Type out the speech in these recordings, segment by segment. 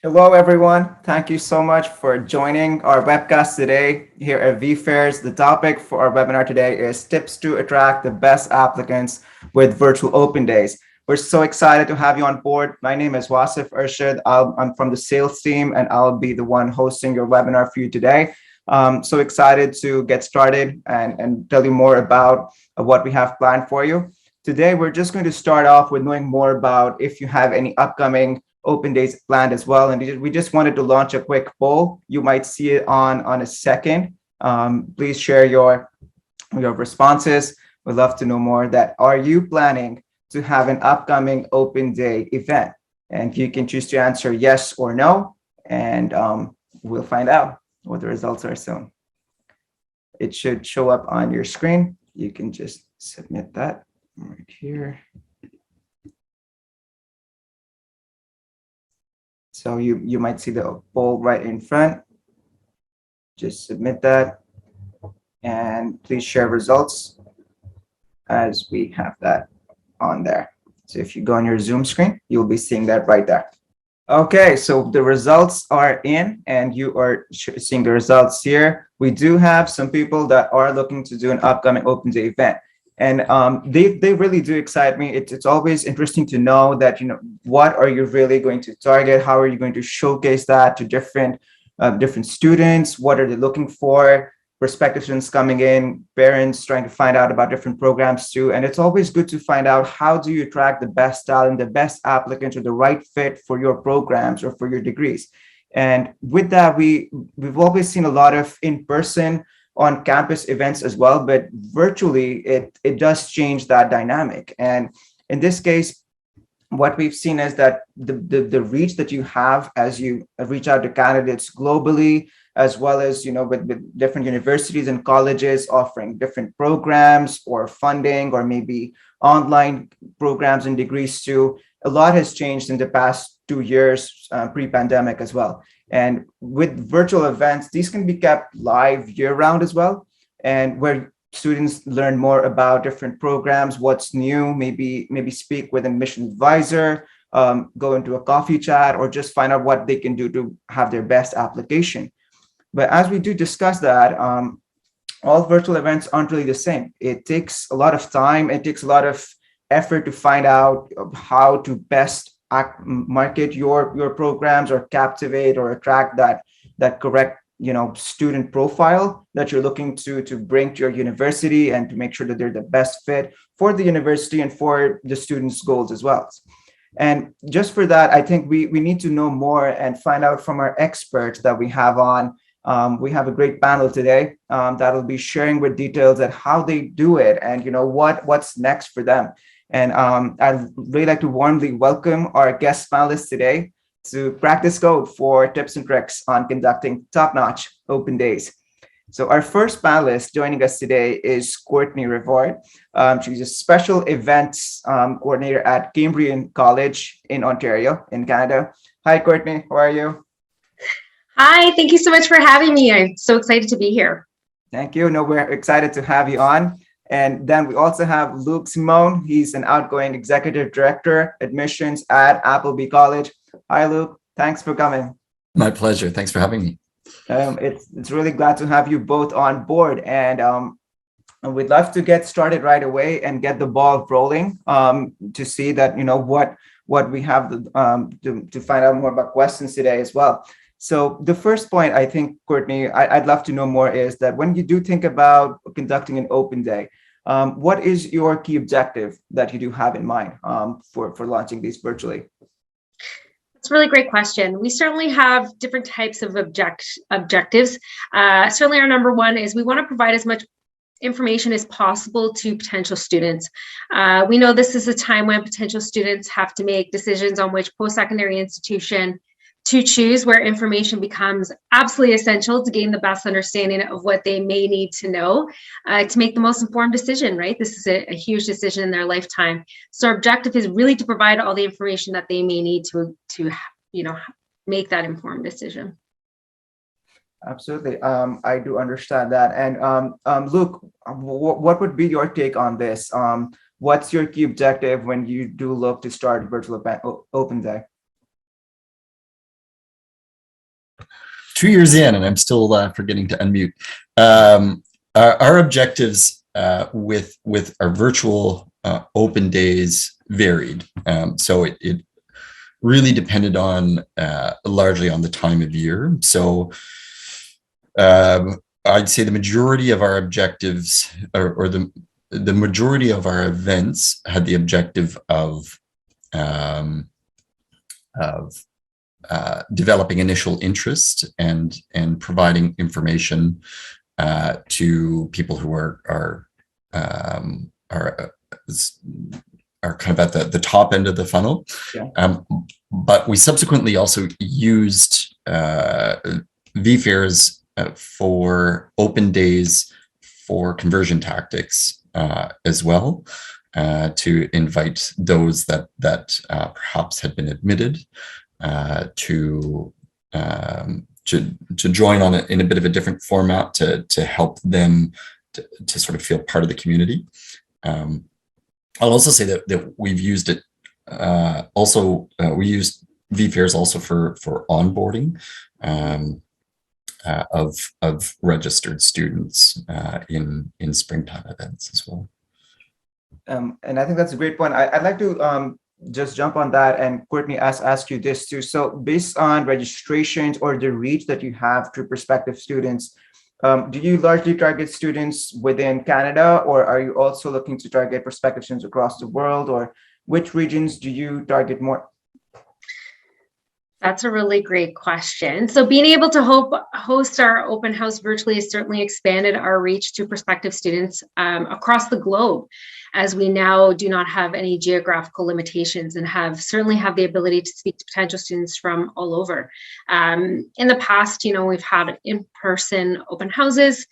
Hello, everyone. Thank you so much for joining our webcast today here at vFairs. The topic for our webinar today is tips to attract the best applicants with virtual open days. We're so excited to have you on board. My name is Wasif Urshid. I'm from the sales team, and I'll be the one hosting your webinar for you today. So excited to get started and tell you more about what we have planned for you. Today, we're just going to start off with knowing more about if you have any upcoming open days planned as well. And we just wanted to launch a quick poll. You might see it on a second. Please share your responses. We'd love to know more. That are you planning to have an upcoming open day event? And you can choose to answer yes or no, and we'll find out what the results are soon. It should show up on your screen. You can just submit that right here. So you might see the poll right in front. Just submit that and please share results as we have that on there. So if you go on your Zoom screen, you'll be seeing that right there. Okay, so the results are in and you are seeing the results here. We do have some people that are looking to do an upcoming open day event. And they really do excite me. It's always interesting to know that, what are you really going to target? How are you going to showcase that to different students? What are they looking for? Prospective students coming in, parents trying to find out about different programs too. And it's always good to find out how do you attract the best talent, the best applicants, or the right fit for your programs or for your degrees. And with that, we've always seen a lot of in-person on campus events as well, but virtually it does change that dynamic. And in this case, what we've seen is that the reach that you have as you reach out to candidates globally, as well as with different universities and colleges offering different programs or funding or maybe online programs and degrees too. A lot has changed in the past 2 years pre-pandemic as well. And with virtual events, these can be kept live year-round as well, and where students learn more about different programs, what's new, maybe speak with an admission advisor, go into a coffee chat, or just find out what they can do to have their best application. But as we do discuss that, all virtual events aren't really the same. It takes a lot of time. It takes a lot of effort to find out how to best market your programs or captivate or attract that correct student profile that you're looking to bring to your university, and to make sure that they're the best fit for the university and for the students' goals as well. And just for that, I think we need to know more and find out from our experts that we have on. We have a great panel today that'll be sharing with details at how they do it and what's next for them. And I'd really like to warmly welcome our guest panelists today to practice code for tips and tricks on conducting top-notch open days. So our first panelist joining us today is Courtney Revard. She's a special events coordinator at Cambrian College in Ontario, in Canada. Hi, Courtney. How are you? Hi, thank you so much for having me. I'm so excited to be here. Thank you. No, we're excited to have you on. And then we also have Luke Simone. He's an outgoing executive director, admissions at Appleby College. Hi, Luke. Thanks for coming. My pleasure. Thanks for having me. It's really glad to have you both on board. And we'd love to get started right away and get the ball rolling to see that, what we have to find out more about questions today as well. So the first point, I think, Courtney, I'd love to know more is that when you do think about conducting an open day, what is your key objective that you do have in mind for launching these virtually? That's a really great question. We certainly have different types of objectives. Certainly our number one is we want to provide as much information as possible to potential students. We know this is a time when potential students have to make decisions on which post-secondary institution to choose, where information becomes absolutely essential to gain the best understanding of what they may need to know to make the most informed decision, right? This is a huge decision in their lifetime. So our objective is really to provide all the information that they may need to make that informed decision. Absolutely. I do understand that. And Luke, what would be your take on this? What's your key objective when you do look to start virtual open day? 2 years in, and I'm still forgetting to unmute. Our objectives with our virtual open days varied. So it really depended on largely on the time of year. So I'd say the majority of our objectives, or the majority of our events, had the objective of developing initial interest and providing information to people who are kind of at the top end of the funnel. Yeah. But we subsequently also used vFairs for open days for conversion tactics as well, to invite those that perhaps had been admitted to join on it in a bit of a different format to help them to sort of feel part of the community. I'll also say that we've used it we used vFairs also for onboarding of registered students in springtime events as well. And I think that's a great point. I'd like to just jump on that, and Courtney ask you this too. So based on registrations or the reach that you have to prospective students, do you largely target students within Canada, or are you also looking to target prospective students across the world, or which regions do you target more? That's a really great question. So being able to host our open house virtually has certainly expanded our reach to prospective students across the globe, as we now do not have any geographical limitations and certainly have the ability to speak to potential students from all over. In the past, we've had in-person open houses.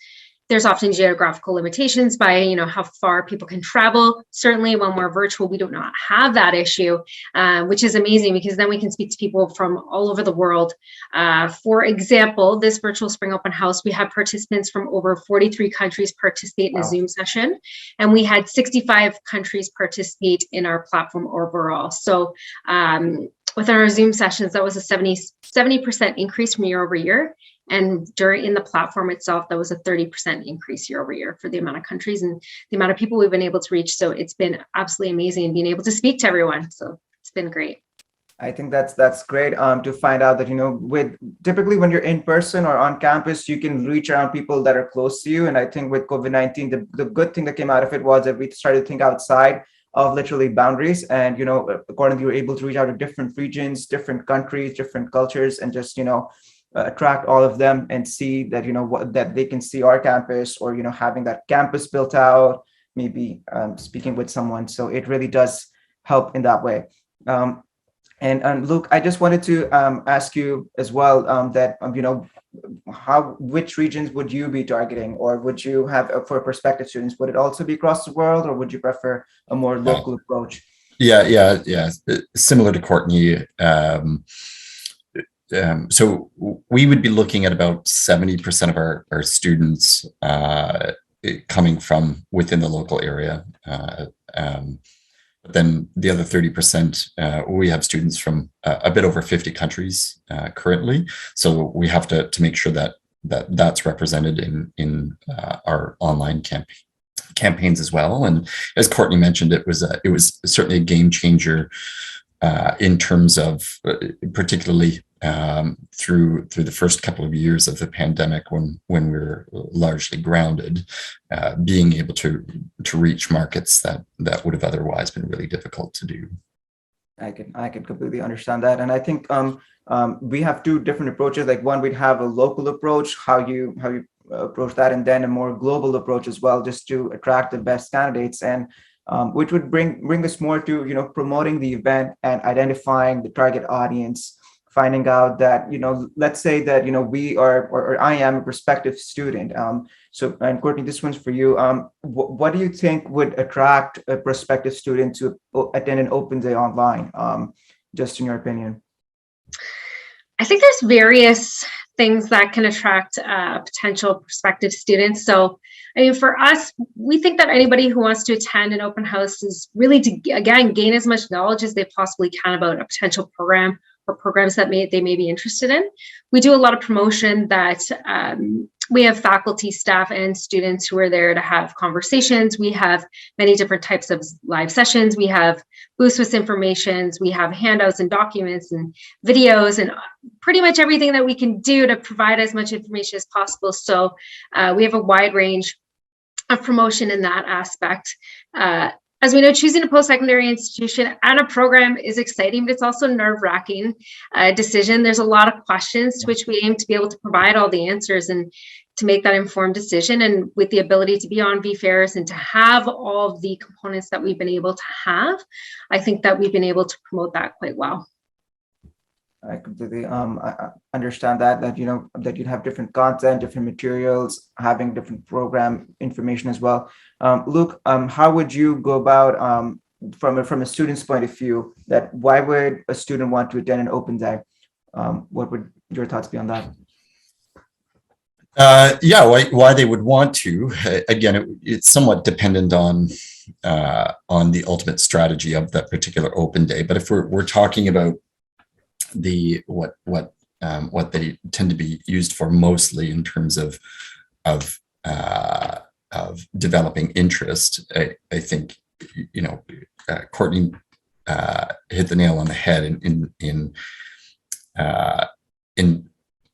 There's often geographical limitations by, how far people can travel. Certainly when we're virtual, we do not have that issue, which is amazing, because then we can speak to people from all over the world. For example, this virtual spring open house, we had participants from over 43 countries participate in a Zoom session, and we had 65 countries participate in our platform overall. So within our Zoom sessions, that was a 70% increase from year over year. And in the platform itself, that was a 30% increase year over year for the amount of countries and the amount of people we've been able to reach. So it's been absolutely amazing being able to speak to everyone. So it's been great. I think that's great to find out that, with typically when you're in person or on campus, you can reach around people that are close to you. And I think with COVID-19, the good thing that came out of it was that we started to think outside of literally boundaries. And, accordingly, we were able to reach out to different regions, different countries, different cultures, and just, attract all of them and see that, that they can see our campus, or, having that campus built out, maybe speaking with someone. So it really does help in that way. And Luke, I just wanted to ask you as well that, which regions would you be targeting, or would you have for prospective students? Would it also be across the world, or would you prefer a more local approach? Yeah. Similar to Courtney. So we would be looking at about 70% of our students coming from within the local area. But then the other 30%, we have students from a bit over 50 countries currently. So we have to make sure that's represented in our online campaigns as well. And as Courtney mentioned, it was certainly a game changer in terms of particularly through the first couple of years of the pandemic, when we were largely grounded, being able to reach markets that would have otherwise been really difficult to do. I can completely understand that. And I think we have two different approaches. Like one, we'd have a local approach, how you approach that, and then a more global approach as well, just to attract the best candidates, and which would bring us more to promoting the event and identifying the target audience, finding out that let's say that we are, or I am a prospective student. So, and Courtney, this one's for you. What do you think would attract a prospective student to attend an open day online? Just in your opinion. I think there's various things that can attract potential prospective students. So, for us, we think that anybody who wants to attend an open house is really to, again, gain as much knowledge as they possibly can about a potential program or programs that they may be interested in. We do a lot of promotion that we have faculty, staff, and students who are there to have conversations. We have many different types of live sessions. We have booths with informations. We have handouts and documents and videos and pretty much everything that we can do to provide as much information as possible. So we have a wide range of promotion in that aspect. As we know, choosing a post-secondary institution and a program is exciting, but it's also nerve-wracking decision. There's a lot of questions to which we aim to be able to provide all the answers and to make that informed decision. And with the ability to be on vFairs and to have all of the components that we've been able to have, I think that we've been able to promote that quite well. I completely understand that you'd have different content, different materials, having different program information as well. Luke, how would you go about from a student's point of view, that why would a student want to attend an open day? What would your thoughts be on that? Why they would want to. Again, it's somewhat dependent on the ultimate strategy of that particular open day. But if we're talking about what they tend to be used for mostly in terms of developing interest, I think Courtney hit the nail on the head in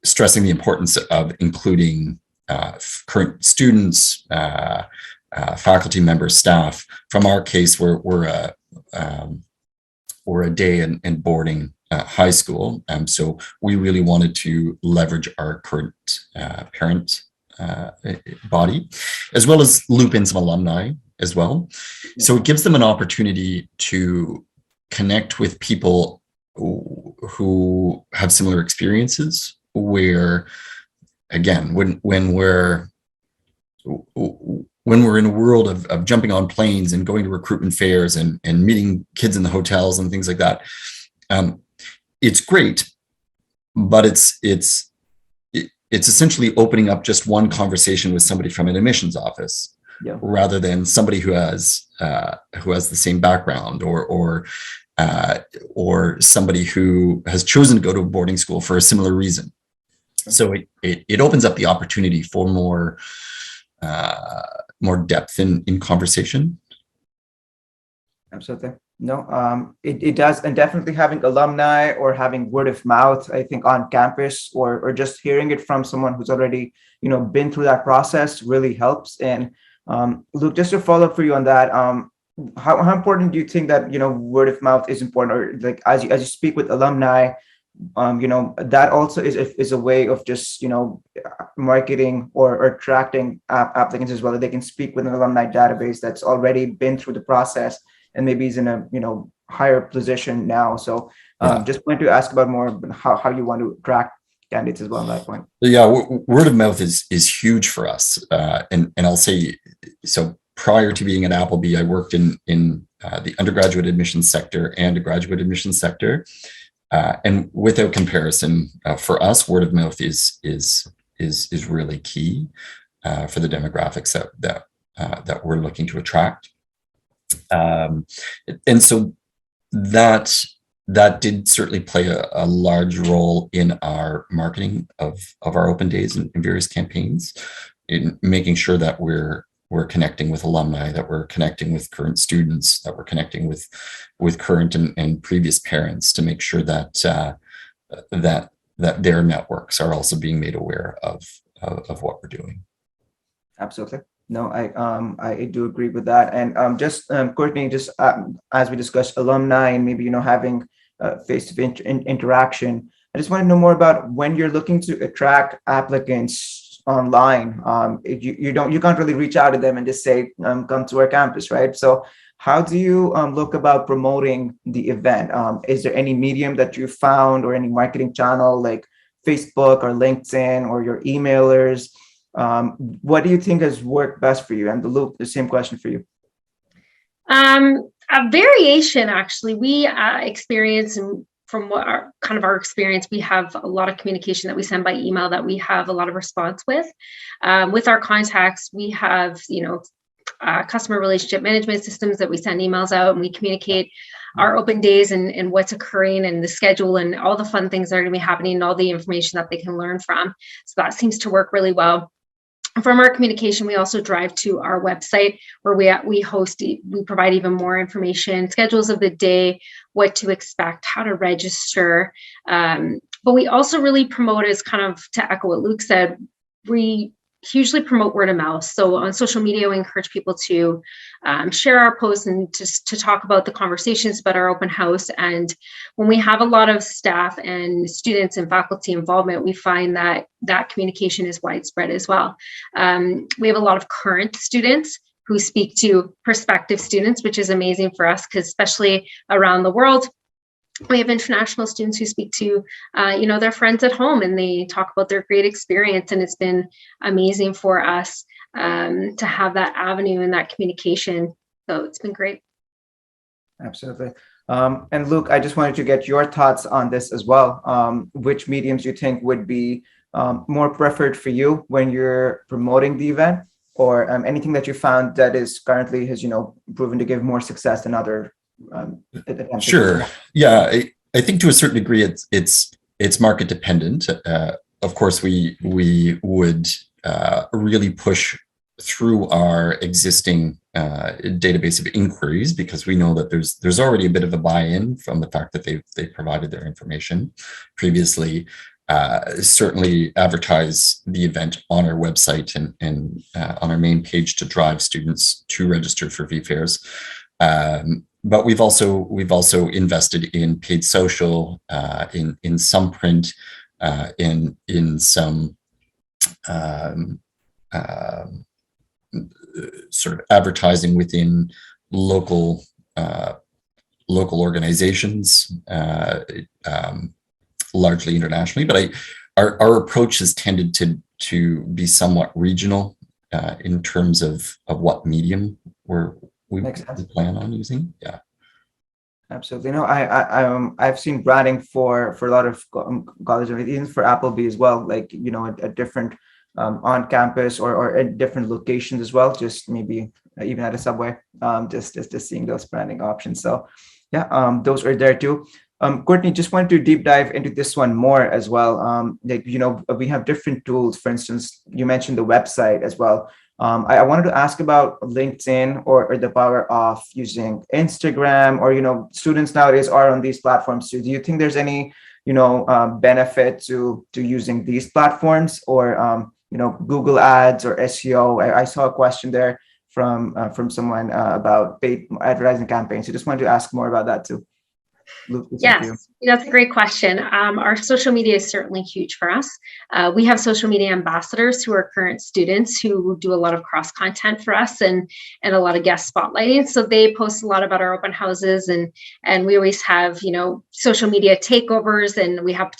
stressing the importance of including current students, faculty members, staff. From our case, we're a day and boarding high school, so we really wanted to leverage our current parent body, as well as loop in some alumni as well. So it gives them an opportunity to connect with people who have similar experiences, where, again, when we're in a world of jumping on planes and going to recruitment fairs and meeting kids in the hotels and things like that, it's great, but it's essentially opening up just one conversation with somebody from an admissions office, rather than somebody who has the same background or somebody who has chosen to go to a boarding school for a similar reason. So it opens up the opportunity for more depth in conversation. Absolutely. No, it does. And definitely having alumni or having word of mouth, I think, on campus or just hearing it from someone who's already, been through that process really helps. And Luke, just to follow up for you on that, how important do you think that, word of mouth is important, or like as you speak with alumni, that also is a way of just, marketing or attracting applicants as well, that they can speak with an alumni database that's already been through the process and maybe is in a higher position now. So just wanted to ask about more how you want to attract candidates as well on that point. Yeah, word of mouth is huge for us, and I'll say, so prior to being at Appleby, I worked in the undergraduate admissions sector and a graduate admissions sector, and without comparison, for us, word of mouth is really key for the demographics that we're looking to attract. And so that did certainly play a large role in our marketing of our open days and various campaigns, in making sure that we're connecting with alumni, that we're connecting with current students, that we're connecting with current and previous parents, to make sure that their networks are also being made aware of what we're doing. Absolutely. No, I do agree with that. And Courtney, just as we discussed alumni and maybe having face-to-face interaction, I just want to know more about when you're looking to attract applicants online. You can't really reach out to them and just say come to our campus, right? So how do you look about promoting the event? Is there any medium that you found, or any marketing channel like Facebook or LinkedIn or your emailers? What do you think has worked best for you? And Luke, the same question for you. A variation, actually. We experience, and from what our experience, we have a lot of communication that we send by email that we have a lot of response with. With our contacts, we have, customer relationship management systems that we send emails out and we communicate. our open days and what's occurring and the schedule and all the fun things that are going to be happening and all the information that they can learn from. So that seems to work really well. From our communication, we also drive to our website where we provide even more information, schedules of the day, what to expect, how to register. But we also really promote, as kind of to echo what Luke said, we hugely promote word of mouth. So on social media, we encourage people to share our posts and to talk about the conversations about our open house. And when we have a lot of staff and students and faculty involvement, we find that that communication is widespread as well. We have a lot of current students who speak to prospective students, which is amazing for us because especially around the world, we have international students who speak to, their friends at home and they talk about their great experience. And it's been amazing for us to have that avenue and that communication. So it's been great. Absolutely. And Luke, I just wanted to get your thoughts on this as well. Which mediums you think would be more preferred for you when you're promoting the event, or anything that you found that is currently has, proven to give more success than other Sure. Yeah, I think to a certain degree it's market dependent. Of course, we would really push through our existing database of inquiries because we know that there's already a bit of a buy-in from the fact that they provided their information previously. Certainly advertise the event on our website and on our main page to drive students to register for vFairs. But we've also invested in paid social, in some print, in some sort of advertising within local organizations, largely internationally. But our approach has tended to be somewhat regional in terms of what medium we plan on using. Yeah, absolutely. No, I've seen branding for a lot of colleges, even for Appleby as well. Like at different on campus or at different locations as well. Just maybe even at a subway. Just seeing those branding options. So yeah, those are there too. Courtney, just wanted to deep dive into this one more as well. We have different tools. For instance, you mentioned the website as well. I wanted to ask about LinkedIn or the power of using Instagram, or students nowadays are on these platforms. So do you think there's any benefit to using these platforms, or Google Ads or SEO? I saw a question there from someone about paid advertising campaigns. So just wanted to ask more about that too. Luke, yes, that's a great question. Our social media is certainly huge for us. We have social media ambassadors who are current students who do a lot of cross content for us and a lot of guest spotlighting. So they post a lot about our open houses, and we always have social media takeovers, and we have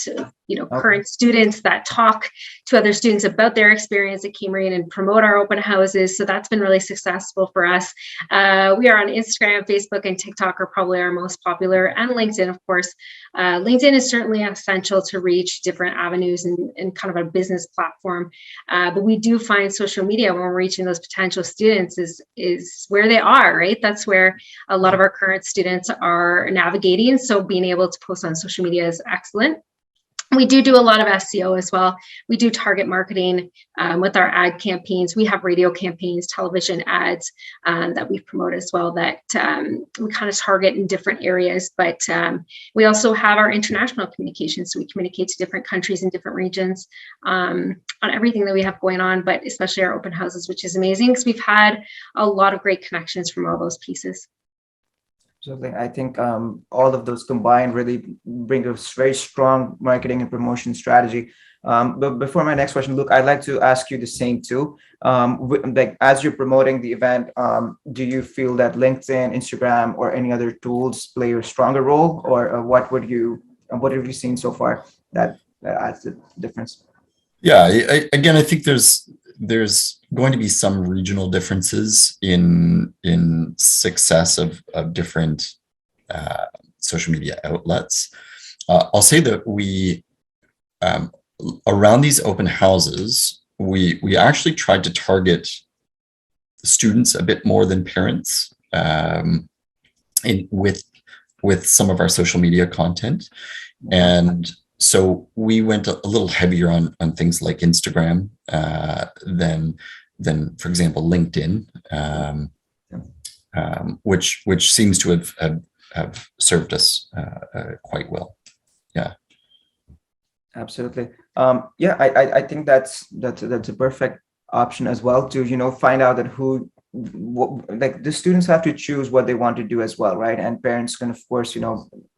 current students that talk to other students about their experience at Cambrian and promote our open houses. So that's been really successful for us. We are on Instagram, Facebook, and TikTok are probably our most popular, and LinkedIn, of course. LinkedIn is certainly essential to reach different avenues and kind of a business platform. But we do find social media when we're reaching those potential students is where they are, right? That's where a lot of our current students are navigating. So being able to post on social media is excellent. We do a lot of SEO as well. We do target marketing with our ad campaigns. We have radio campaigns, television ads that we promote as well that we kind of target in different areas. But we also have our international communications. So we communicate to different countries and different regions on everything that we have going on, but especially our open houses, which is amazing because we've had a lot of great connections from all those pieces. Absolutely. I think all of those combined really bring a very strong marketing and promotion strategy. But before my next question, Luke, I'd like to ask you the same too. As you're promoting the event, do you feel that LinkedIn, Instagram, or any other tools play a stronger role, or what have you seen so far that adds the difference? Yeah, I think there's going to be some regional differences in success of different social media outlets. I'll say that we around these open houses, we actually tried to target students a bit more than parents with with some of our social media content. And so we went a little heavier on things like Instagram than, for example, LinkedIn, which seems to have served us quite well. Yeah. Absolutely. Yeah, I think that's a perfect option as well to, find out that like the students have to choose what they want to do as well, right? And parents can, of course,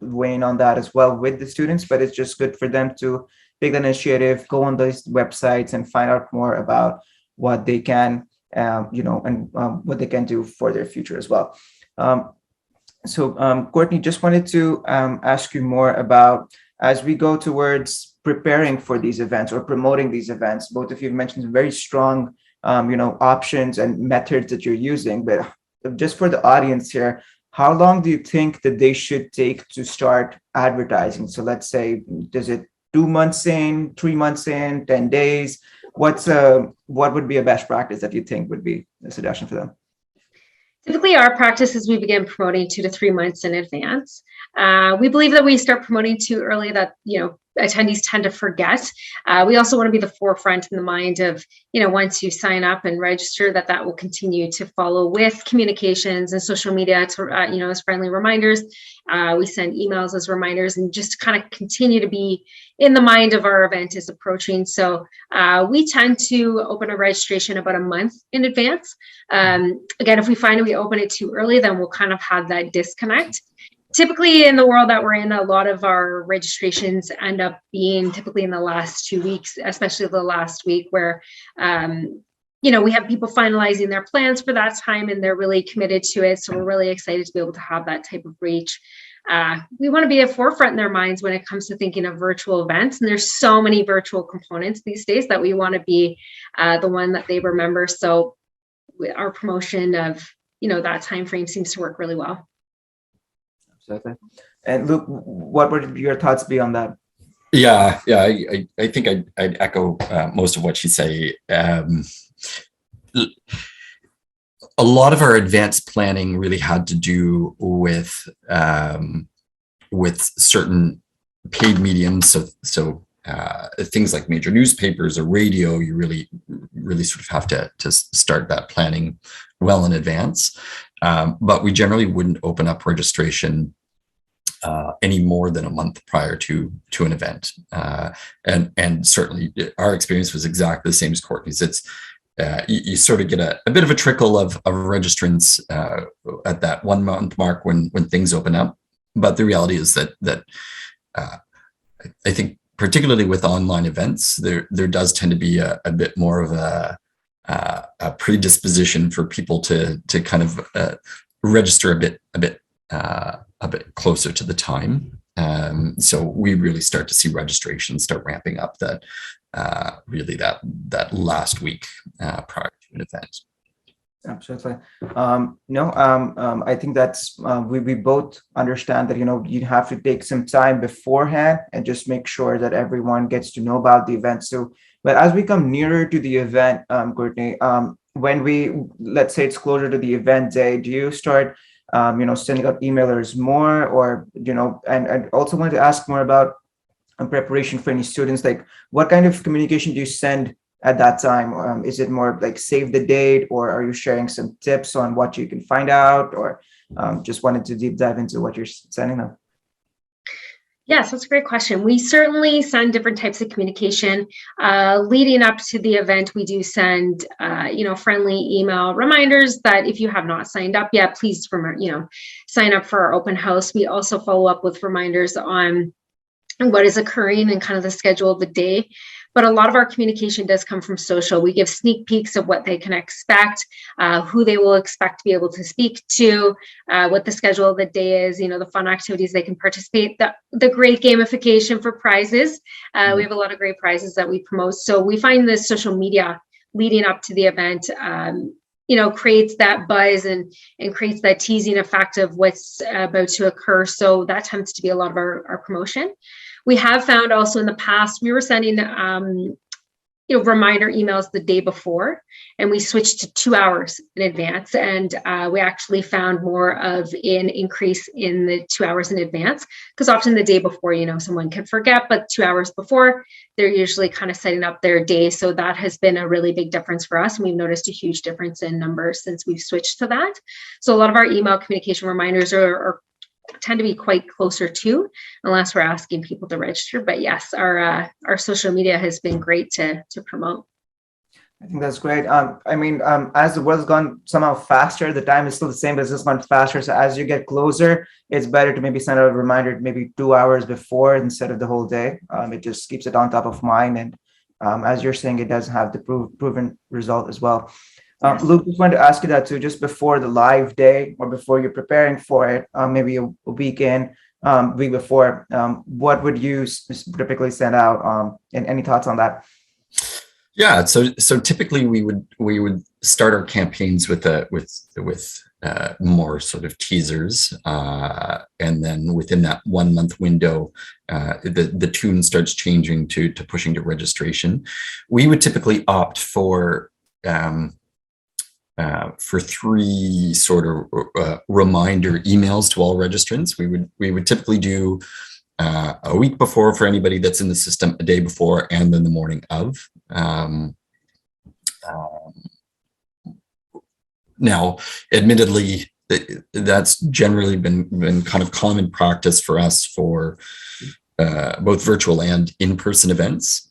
weigh in on that as well with the students, but it's just good for them to take the initiative, go on those websites and find out more about what they can, and what they can do for their future as well. So Courtney, just wanted to ask you more about, as we go towards preparing for these events or promoting these events, both of you have mentioned very strong, options and methods that you're using, but just for the audience here, how long do you think that they should take to start advertising? So let's say, does it 2 months in, 3 months in, 10 days? What would be a best practice that you think would be a suggestion for them? Typically, our practice is we begin promoting 2 to 3 months in advance. We believe that we start promoting too early, that attendees tend to forget. We also want to be the forefront in the mind of, once you sign up and register, that will continue to follow with communications and social media to, as friendly reminders. We send emails as reminders and just kind of continue to be in the mind of our event is approaching. So we tend to open a registration about a month in advance. Again, if we find we open it too early, then we'll kind of have that disconnect. Typically in the world that we're in, a lot of our registrations end up being typically in the last 2 weeks, especially the last week where, we have people finalizing their plans for that time and they're really committed to it. So we're really excited to be able to have that type of reach. We want to be a forefront in their minds when it comes to thinking of virtual events. And there's so many virtual components these days that we want to be the one that they remember. So our promotion of, that time frame seems to work really well. Absolutely. And Luke, what would your thoughts be on that? Yeah. I think I'd echo most of what you say. A lot of our advanced planning really had to do with certain paid mediums. So things like major newspapers or radio, you really sort of have to start that planning well in advance. But we generally wouldn't open up registration any more than a month prior to an event. And certainly our experience was exactly the same as Courtney's. It's you sort of get a bit of a trickle of registrants at that 1 month mark when things open up. But the reality is that I think particularly with online events, there does tend to be a bit more of a predisposition for people to kind of register a bit closer to the time. So we really start to see registrations start ramping up that last week prior to an event. Absolutely. I think that's we both understand that you have to take some time beforehand and just make sure that everyone gets to know about the event. So, but as we come nearer to the event, Courtney, when let's say it's closer to the event day, do you start sending out emailers more, or and I also wanted to ask more about preparation for any students, like what kind of communication do you send at that time? Is it more like save the date, or are you sharing some tips on what you can find out, or just wanted to deep dive into what you're sending them? Yes, that's a great question. We certainly send different types of communication. Leading up to the event, we do send, friendly email reminders that if you have not signed up yet, please sign up for our open house. We also follow up with reminders on what is occurring and kind of the schedule of the day. But a lot of our communication does come from social. We give sneak peeks of what they can expect, who they will expect to be able to speak to, what the schedule of the day is, the fun activities they can participate, the great gamification for prizes. We have a lot of great prizes that we promote. So we find the social media leading up to the event, creates that buzz and creates that teasing effect of what's about to occur. So that tends to be a lot of our promotion. We have found also in the past, we were sending, reminder emails the day before, and we switched to 2 hours in advance. And we actually found more of an increase in the 2 hours in advance, because often the day before, someone can forget, but 2 hours before, they're usually kind of setting up their day. So that has been a really big difference for us. And we've noticed a huge difference in numbers since we've switched to that. So a lot of our email communication reminders are tend to be quite closer to, unless we're asking people to register. But yes, our social media has been great to promote. I think that's great. As the world's gone somehow faster, the time is still the same, but it's just gone faster. So as you get closer, it's better to maybe send out a reminder maybe 2 hours before instead of the whole day. It just keeps it on top of mind. And as you're saying, it does have the proven result as well. Yes. Luke, just wanted to ask you that too, just before the live day or before you're preparing for it, maybe a week before, what would you typically send out? And any thoughts on that? Yeah, so typically we would start our campaigns with more sort of teasers, and then within that 1 month window, the tune starts changing to pushing to registration. We would typically opt for 3 sort of reminder emails to all registrants. We would typically do a week before for anybody that's in the system, a day before, and then the morning of. Now, admittedly, that's generally been kind of common practice for us for both virtual and in-person events.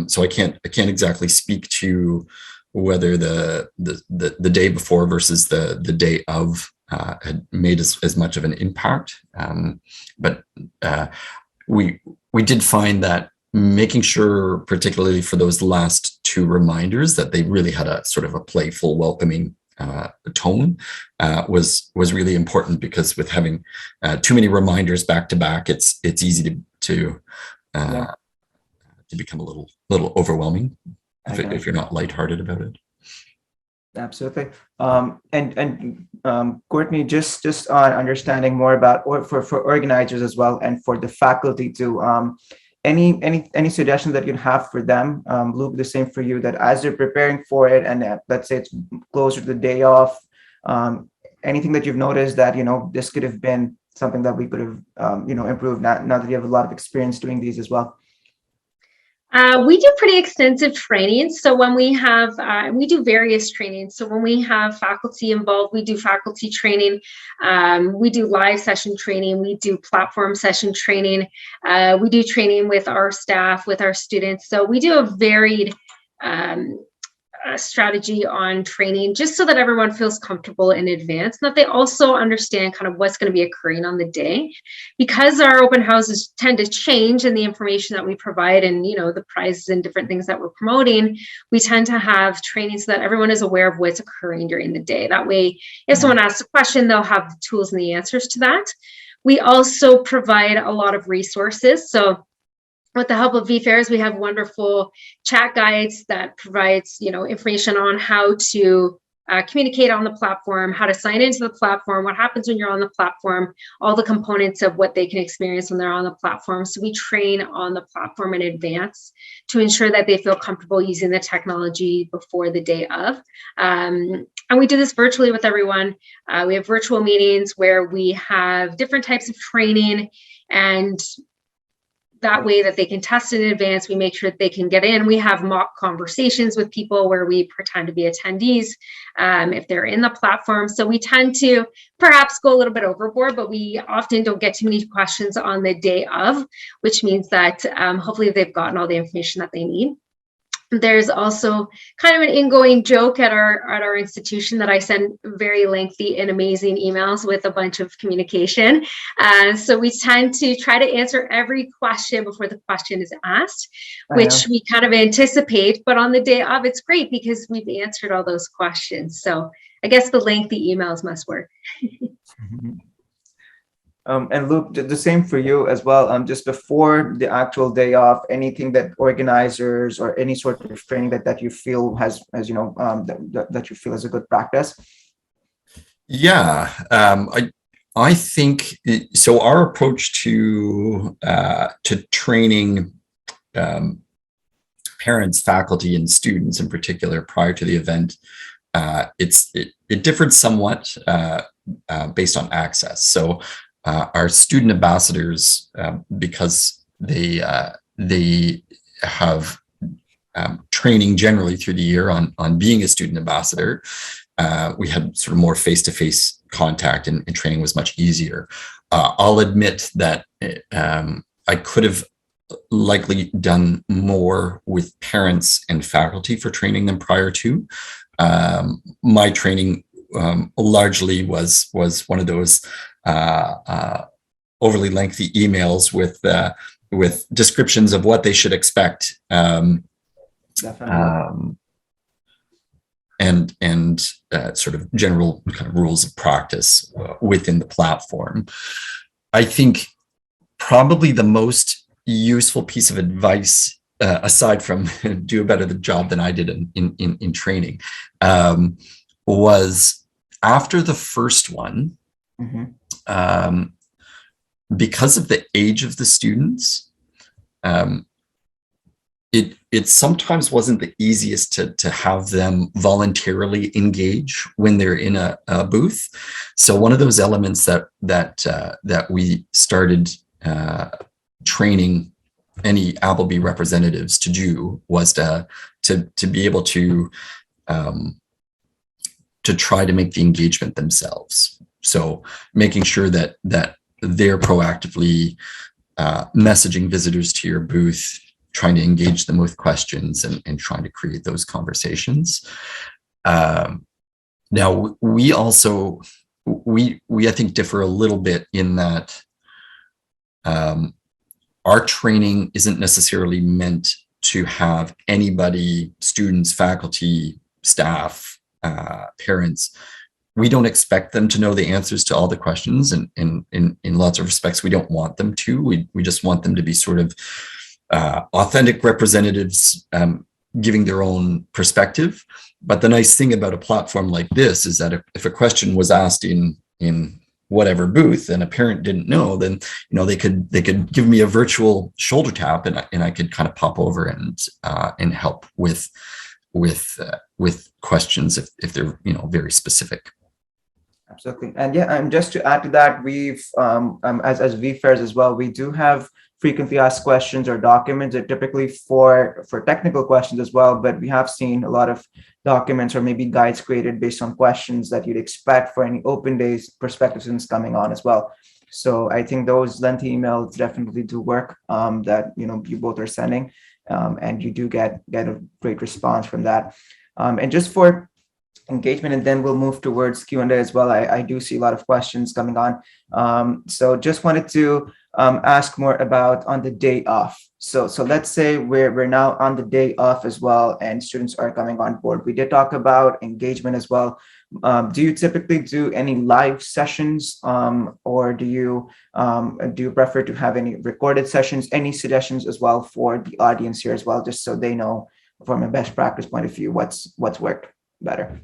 So I can't exactly speak to whether the day before versus the day of had made as much of an impact. But we did find that making sure, particularly for those last 2 reminders, that they really had a sort of a playful, welcoming tone was really important, because with having too many reminders back to back, it's easy to become a little overwhelming if you're not lighthearted about it. Absolutely. Courtney, just on understanding more about, or for organizers as well, and for the faculty too, any suggestions that you'd have for them? Luke, the same for you, that as they're preparing for it, and let's say it's closer to the day off, anything that you've noticed that, this could have been something that we could have, improved now that you have a lot of experience doing these as well? We do pretty extensive trainings. So when we have, we do various trainings. So when we have faculty involved, we do faculty training. We do live session training. We do platform session training. We do training with our staff, with our students. So we do a varied strategy on training, just so that everyone feels comfortable in advance, and that they also understand kind of what's going to be occurring on the day. Because our open houses tend to change in the information that we provide, and the prizes and different things that we're promoting, we tend to have training so that everyone is aware of what's occurring during the day. That way, if someone asks a question, they'll have the tools and the answers to that. We also provide a lot of resources. So with the help of vFairs, we have wonderful chat guides that provides, information on how to communicate on the platform, how to sign into the platform, what happens when you're on the platform, all the components of what they can experience when they're on the platform. So we train on the platform in advance to ensure that they feel comfortable using the technology before the day of. And we do this virtually with everyone. We have virtual meetings where we have different types of training, and that way that they can test in advance. We make sure that they can get in. We have mock conversations with people where we pretend to be attendees if they're in the platform. So we tend to perhaps go a little bit overboard, but we often don't get too many questions on the day of, which means that hopefully they've gotten all the information that they need. There's also kind of an ingoing joke at our institution that I send very lengthy and amazing emails with a bunch of communication. So we tend to try to answer every question before the question is asked, which we kind of anticipate. But on the day of, it's great because we've answered all those questions. So I guess the lengthy emails must work. And Luke, the same for you as well. Just before the actual day off, anything that organizers or any sort of training that you feel has, as you know, that you feel is a good practice? Yeah, I think so. Our approach to training parents, faculty, and students in particular prior to the event, it differed somewhat based on access. So our student ambassadors, because they have training generally through the year on being a student ambassador, we had sort of more face-to-face contact, and training was much easier. I'll admit that I could have likely done more with parents and faculty for training than prior to. My training largely was one of those overly lengthy emails with descriptions of what they should expect. Definitely. And sort of general kind of rules of practice within the platform. I think probably the most useful piece of advice, aside from do a better job than I did in training, was after the first one, because of the age of the students, it sometimes wasn't the easiest to have them voluntarily engage when they're in a booth. So one of those elements that we started training any Appleby representatives to do was to be able to try to make the engagement themselves. So making sure that they're proactively messaging visitors to your booth, trying to engage them with questions and trying to create those conversations. Now, we also, I think, differ a little bit in that our training isn't necessarily meant to have anybody, students, faculty, staff, parents. We don't expect them to know the answers to all the questions, and in lots of respects, we don't want them to. We just want them to be sort of authentic representatives, giving their own perspective. But the nice thing about a platform like this is that if a question was asked in whatever booth and a parent didn't know, then they could give me a virtual shoulder tap, and I could kind of pop over and help with questions if they're very specific. Absolutely. And yeah, and just to add to that, we've as vFairs as well, we do have frequently asked questions or documents. Are typically for technical questions as well, but we have seen a lot of documents or maybe guides created based on questions that you'd expect for any open days prospective students coming on as well. So I think those lengthy emails definitely do work, that you both are sending, and you do get a great response from that. And just for engagement, and then we'll move towards Q&A as well. I do see a lot of questions coming on. So just wanted to ask more about on the day off. So let's say we're now on the day off as well, and students are coming on board. We did talk about engagement as well. Do you typically do any live sessions, or do you prefer to have any recorded sessions? Any suggestions as well for the audience here as well, just so they know from a best practice point of view what's worked better?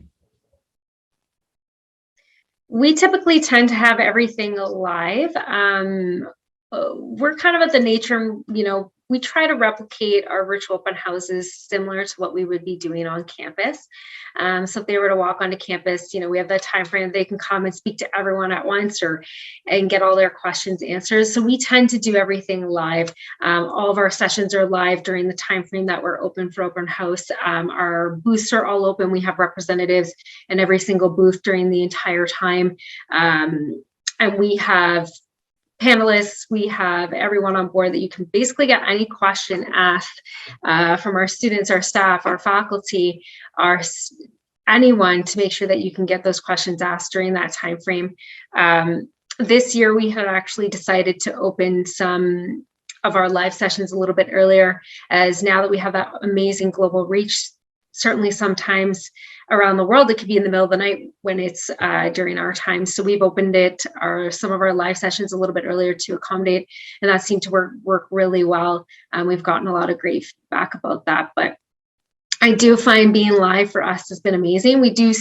We typically tend to have everything live. We're kind of at the nature, we try to replicate our virtual open houses similar to what we would be doing on campus. So if they were to walk onto campus, we have that time frame they can come and speak to everyone at once and get all their questions answered. So we tend to do everything live. All of our sessions are live during the time frame that we're open for open house. Our booths are all open. We have representatives in every single booth during the entire time. And we have panelists, we have everyone on board that you can basically get any question asked from our students, our staff, our faculty, anyone, to make sure that you can get those questions asked during that time frame. This year, we had actually decided to open some of our live sessions a little bit earlier, as now that we have that amazing global reach, certainly sometimes around the world, it could be in the middle of the night when it's during our time. So we've opened some of our live sessions a little bit earlier to accommodate, and that seemed to work really well. We've gotten a lot of great feedback about that. But I do find being live for us has been amazing. We do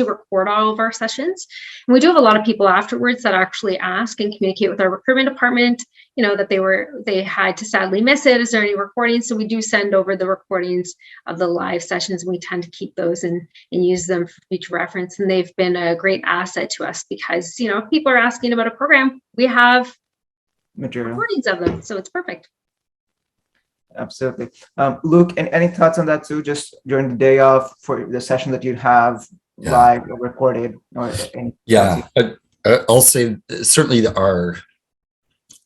record all of our sessions. And we do have a lot of people afterwards that actually ask and communicate with our recruitment department, that they had to sadly miss it. Is there any recordings? So we do send over the recordings of the live sessions, and we tend to keep those and use them for future reference. And they've been a great asset to us because, if people are asking about a program, we have Material. recordings of them. So it's perfect. Absolutely. Luke, any thoughts on that too, just during the day of for the session that you'd have live or recorded? Or any I'll say certainly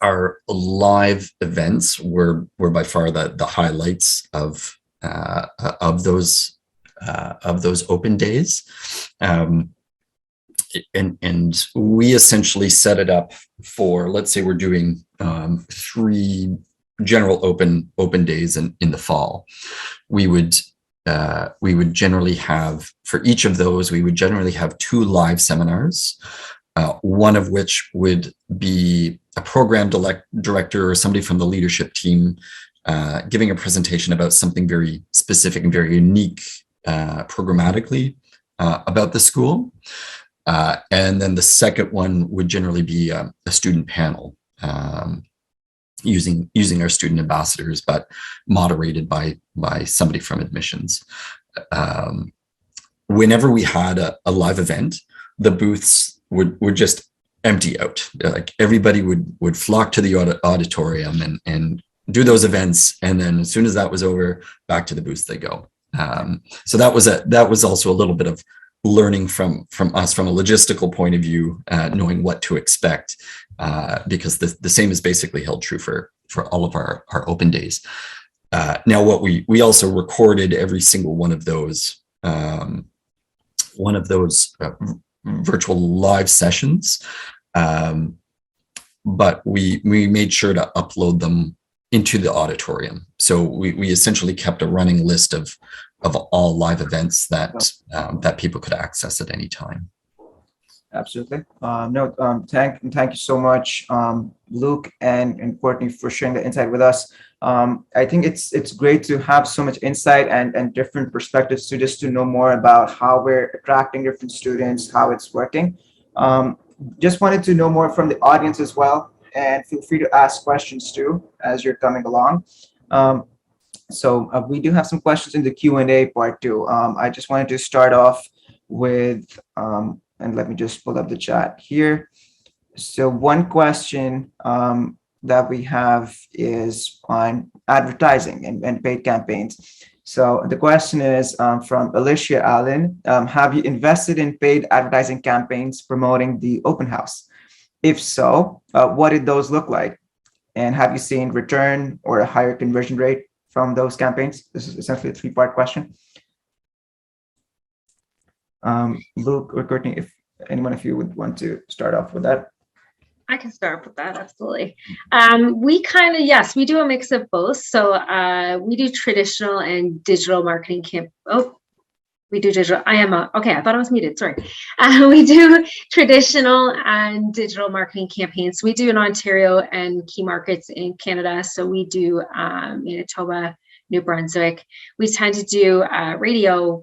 our live events were by far the highlights of those open days. And we essentially set it up for, let's say we're doing 3 general open days in the fall. We would generally have, for each of those, we would generally have 2 live seminars, one of which would be a program director or somebody from the leadership team giving a presentation about something very specific and very unique programmatically about the school. And then the second one would generally be a student panel, using our student ambassadors, but moderated by somebody from admissions. Whenever we had a live event, the booths would just empty out. Like everybody would flock to the auditorium and do those events, and then as soon as that was over, back to the booths they go. So that was also a little bit of learning from us from a logistical point of view, knowing what to expect, because the same is basically held true for all of our open days. Now, what we also recorded every single one of those virtual live sessions, but we made sure to upload them into the auditorium. So we essentially kept a running list of all live events that people could access at any time. Absolutely. Thank you so much, Luke and Courtney, for sharing the insight with us. I think it's great to have so much insight and different perspectives to know more about how we're attracting different students, how it's working. Just wanted to know more from the audience as well, and feel free to ask questions too as you're coming along. So we do have some questions in the Q&A part too. I just wanted to start off with, and let me just pull up the chat here. So one question that we have is on advertising and paid campaigns. So the question is from Alicia Allen. Have you invested in paid advertising campaigns promoting the open house? If so, what did those look like? And have you seen return or a higher conversion rate from those campaigns? This is essentially a 3-part question. Luke or Courtney, if anyone of you would want to start off with that. I can start with that, absolutely. We do a mix of both. So we do traditional and digital marketing we do digital. Okay, I thought I was muted, sorry. We do traditional and digital marketing campaigns. So we do in Ontario and key markets in Canada. So we do Manitoba, New Brunswick. We tend to do radio.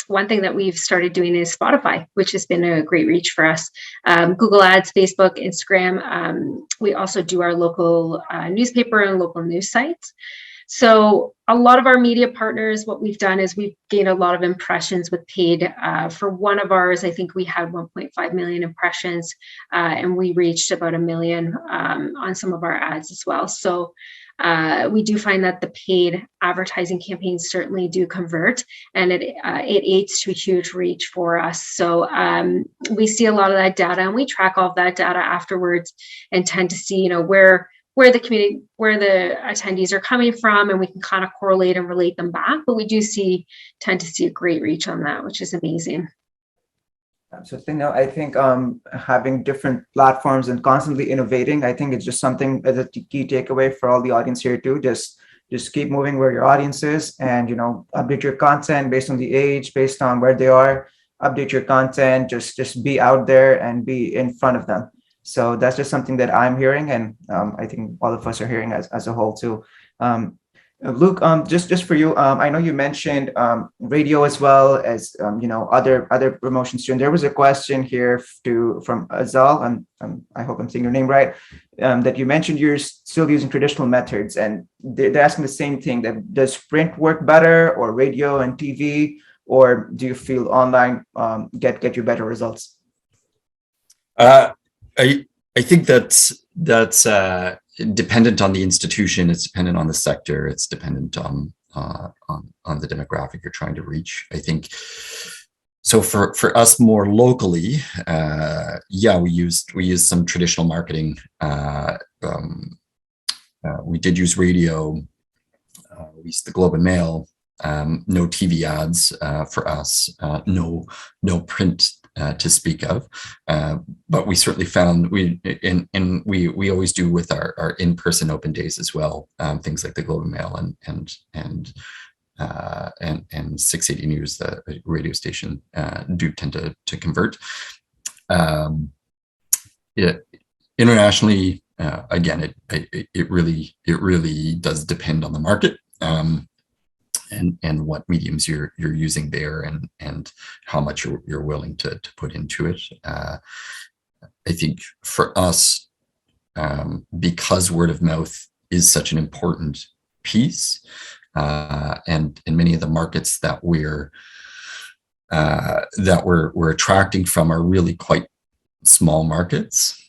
One thing that we've started doing is Spotify, which has been a great reach for us. Google Ads, Facebook, Instagram. We also do our local newspaper and local news sites. So a lot of our media partners, what we've done is we've gained a lot of impressions with paid. For one of ours, I think we had 1.5 million impressions, and we reached about 1 million on some of our ads as well. So we do find that the paid advertising campaigns certainly do convert, and it aids to a huge reach for us. So we see a lot of that data, and we track all of that data afterwards and tend to see, where the attendees are coming from, and we can kind of correlate and relate them back. But we do tend to see a great reach on that, which is amazing. Absolutely. No, I think having different platforms and constantly innovating, I think it's just something as a key takeaway for all the audience here too. Just keep moving where your audience is, and update your content based on the age, based on where they are. Update your content. Just be out there and be in front of them. So that's just something that I'm hearing, and I think all of us are hearing as a whole too. Luke, just for you, I know you mentioned radio as well as other promotion students. There was a question here from Azal, and I hope I'm saying your name right. That you mentioned you're still using traditional methods, and they're asking the same thing. That does print work better, or radio and TV, or do you feel online get you better results? I think that's dependent on the institution. It's dependent on the sector. It's dependent on the demographic you're trying to reach. I think so. For us more locally, we used some traditional marketing. We did use radio. We used the Globe and Mail. No TV ads for us. No print to speak of, but we certainly found we always do with our in-person open days as well. Things like the Globe and Mail and 680 News, the radio station, do tend to convert. Internationally, again, it really does depend on the market. And what mediums you're using there, and how much you're willing to put into it. I think for us, because word of mouth is such an important piece, and in many of the markets that we're attracting from are really quite small markets.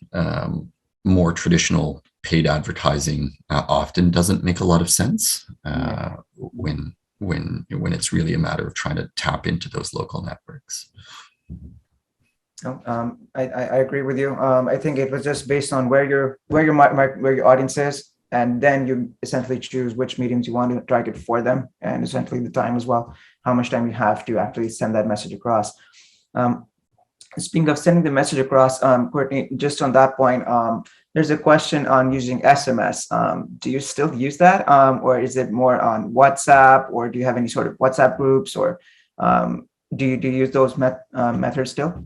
More traditional paid advertising often doesn't make a lot of sense when it's really a matter of trying to tap into those local networks. I agree with you. I think it was just based on where your audience is, and then you essentially choose which mediums you want to target for them, and essentially the time as well, how much time you have to actually send that message across. Speaking of sending the message across, Courtney, just on that point, there's a question on using SMS. Do you still use that, or is it more on WhatsApp, or do you have any sort of WhatsApp groups, or do you use those methods still?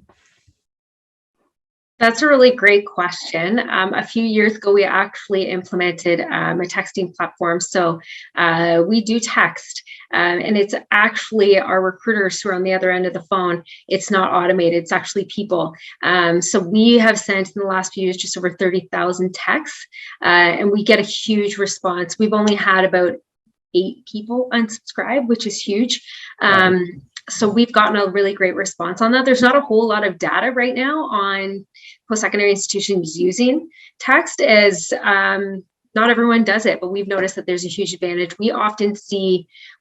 That's a really great question. A few years ago, we actually implemented a texting platform. So we do text, and it's actually our recruiters who are on the other end of the phone. It's not automated. It's actually people. So we have sent in the last few years just over 30,000 texts, and we get a huge response. We've only had about 8 people unsubscribe, which is huge. So we've gotten a really great response on that. There's not a whole lot of data right now on post-secondary institutions using text, as not everyone does it, but we've noticed that there's a huge advantage. We often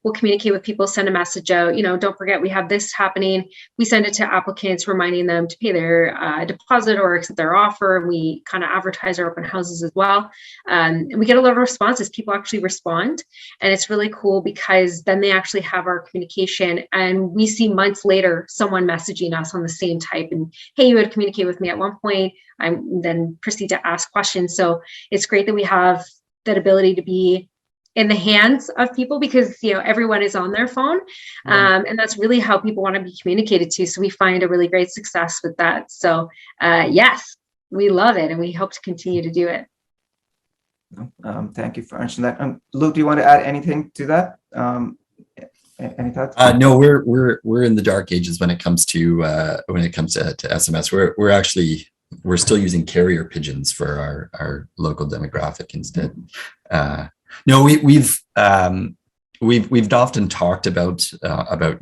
we'll communicate with people, send a message out, don't forget we have this happening. We send it to applicants, reminding them to pay their deposit or accept their offer. We kind of advertise our open houses as well. And we get a lot of responses. People actually respond. And it's really cool because then they actually have our communication, and we see months later someone messaging us on the same type and, hey, you had communicated with me at one point. I then proceed to ask questions. So it's great that we have that ability to be in the hands of people, because everyone is on their phone, and that's really how people want to be communicated to. So we find a really great success with that. So yes, we love it, and we hope to continue to do it. Thank you for answering that. Luke, do you want to add anything to that? Any thoughts? No, we're in the dark ages when it comes to SMS. We're still using carrier pigeons for our local demographic instead. No, we've often talked about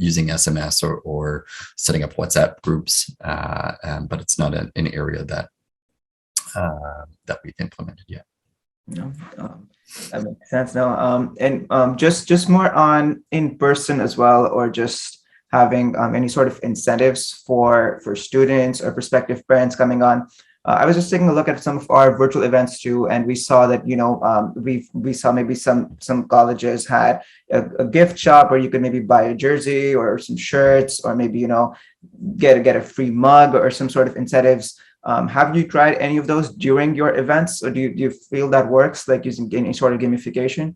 using SMS or setting up WhatsApp groups, but it's not an area that we've implemented yet. No, that makes sense. No, and just more on in person as well, or just having any sort of incentives for students or prospective parents coming on. I was just taking a look at some of our virtual events too, and we saw that we saw maybe some colleges had a gift shop where you could maybe buy a jersey or some shirts, or maybe get a free mug or some sort of incentives. Have you tried any of those during your events, or do you feel that works, like using any sort of gamification?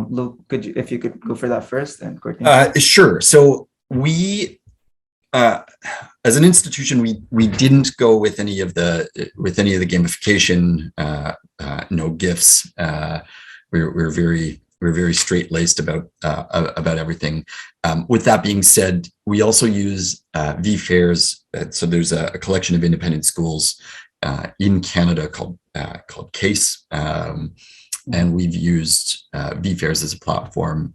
Luke, if you could go for that first, and Courtney. Sure. So we, as an institution, we didn't go with any of the gamification, no gifts. we're very straight-laced about everything. With that being said, we also use vFairs. So there's a collection of independent schools in Canada called CASE, and we've used vFairs as a platform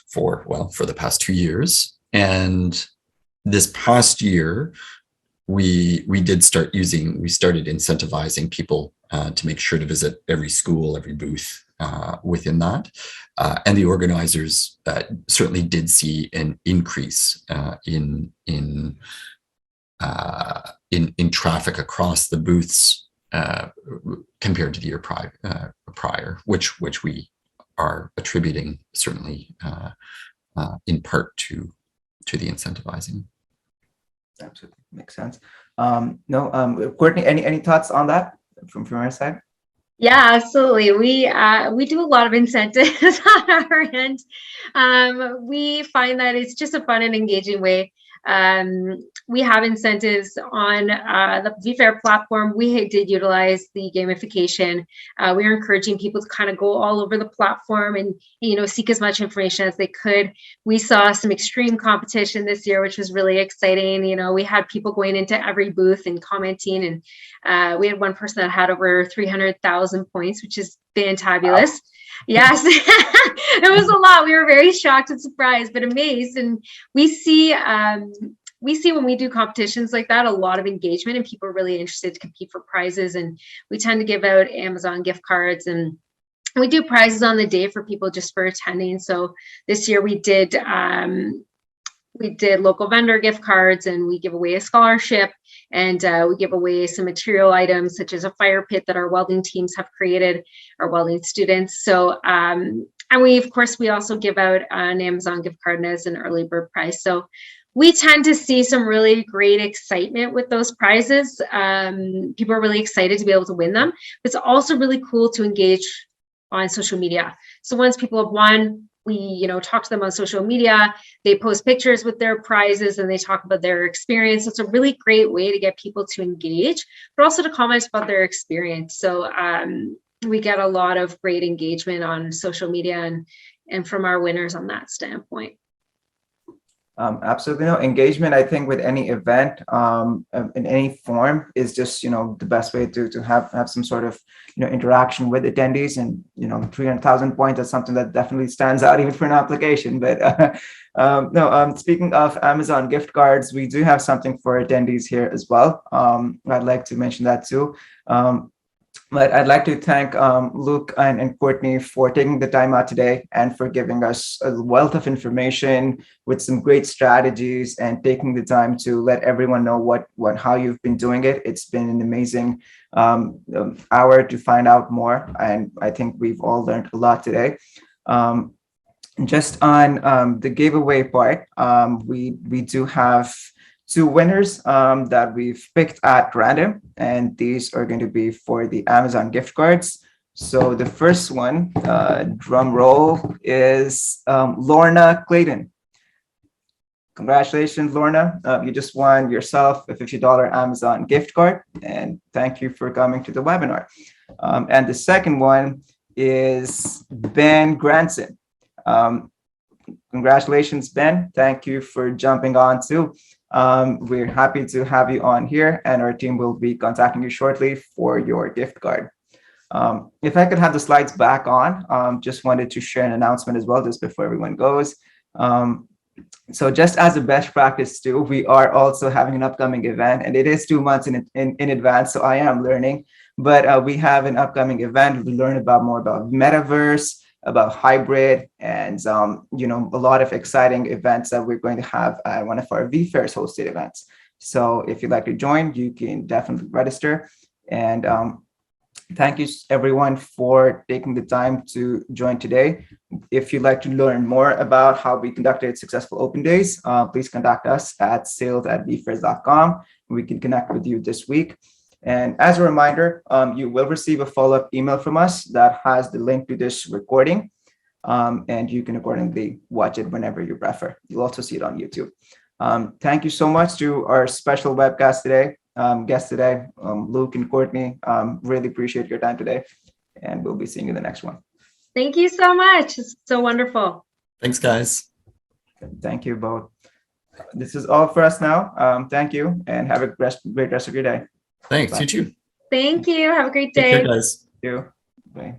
for the past 2 years. And this past year, we started incentivizing people to make sure to visit every school, every booth within that. And the organizers certainly did see an increase in traffic across the booths compared to the year prior, which we are attributing certainly in part to the incentivizing. Absolutely makes sense. Courtney, any thoughts on that from your side? Yeah, absolutely. We do a lot of incentives on our end. We find that it's just a fun and engaging way. We have incentives on the vFair platform. We did utilize the gamification. We are encouraging people to kind of go all over the platform and seek as much information as they could. We saw some extreme competition this year, which was really exciting. We had people going into every booth and commenting, and we had one person that had over 300,000 points, which is fantabulous. Wow. Yes, it was a lot. We were very shocked and surprised, but amazed. And we see when we do competitions like that, a lot of engagement, and people are really interested to compete for prizes. And we tend to give out Amazon gift cards, and we do prizes on the day for people just for attending. So this year we did local vendor gift cards, and we give away a scholarship, and we give away some material items such as a fire pit that our welding teams have created, our welding students. So, and we also give out an Amazon gift card as an early bird prize. So we tend to see some really great excitement with those prizes. People are really excited to be able to win them. It's also really cool to engage on social media. So once people have won, we talk to them on social media. They post pictures with their prizes and they talk about their experience. It's a really great way to get people to engage, but also to comment about their experience. So we get a lot of great engagement on social media and from our winners on that standpoint. Absolutely. No, engagement, I think, with any event in any form is just, the best way to have some sort of, interaction with attendees. And, 300,000 points is something that definitely stands out even for an application. But speaking of Amazon gift cards, we do have something for attendees here as well. I'd like to mention that too. But I'd like to thank Luke and Courtney for taking the time out today and for giving us a wealth of information with some great strategies and taking the time to let everyone know how you've been doing it. It's been an amazing hour to find out more, and I think we've all learned a lot today. Just on the giveaway part, we do have 2 winners that we've picked at random, and these are going to be for the Amazon gift cards. So the first one, drum roll, is Lorna Clayton. Congratulations, Lorna. You just won yourself a $50 Amazon gift card, and thank you for coming to the webinar. And the second one is Ben Granson. Congratulations, Ben. Thank you for jumping on too. We're happy to have you on here, and our team will be contacting you shortly for your gift card. If I could have the slides back on, just wanted to share an announcement as well, just before everyone goes. So just as a best practice too, we are also having an upcoming event, and it is 2 months in advance, so I am learning. But we have an upcoming event. We learn more about metaverse, about hybrid, and a lot of exciting events that we're going to have at one of our vFairs hosted events. So if you'd like to join, you can definitely register. And thank you everyone for taking the time to join today. If you'd like to learn more about how we conducted successful open days, please contact us at sales@vfairs.com. We can connect with you this week. And as a reminder, you will receive a follow-up email from us that has the link to this recording, and you can accordingly watch it whenever you prefer. You'll also see it on YouTube. Thank you so much to our special webcast today, guests today, Luke and Courtney. Really appreciate your time today. and we'll be seeing you in the next one. Thank you so much. It's so wonderful. Thanks, guys. Thank you both. This is all for us now. Thank you, and have a great rest of your day. Thanks. Bye. You too. Thank you. Have a great Take day. care, guys. Thank you. Bye.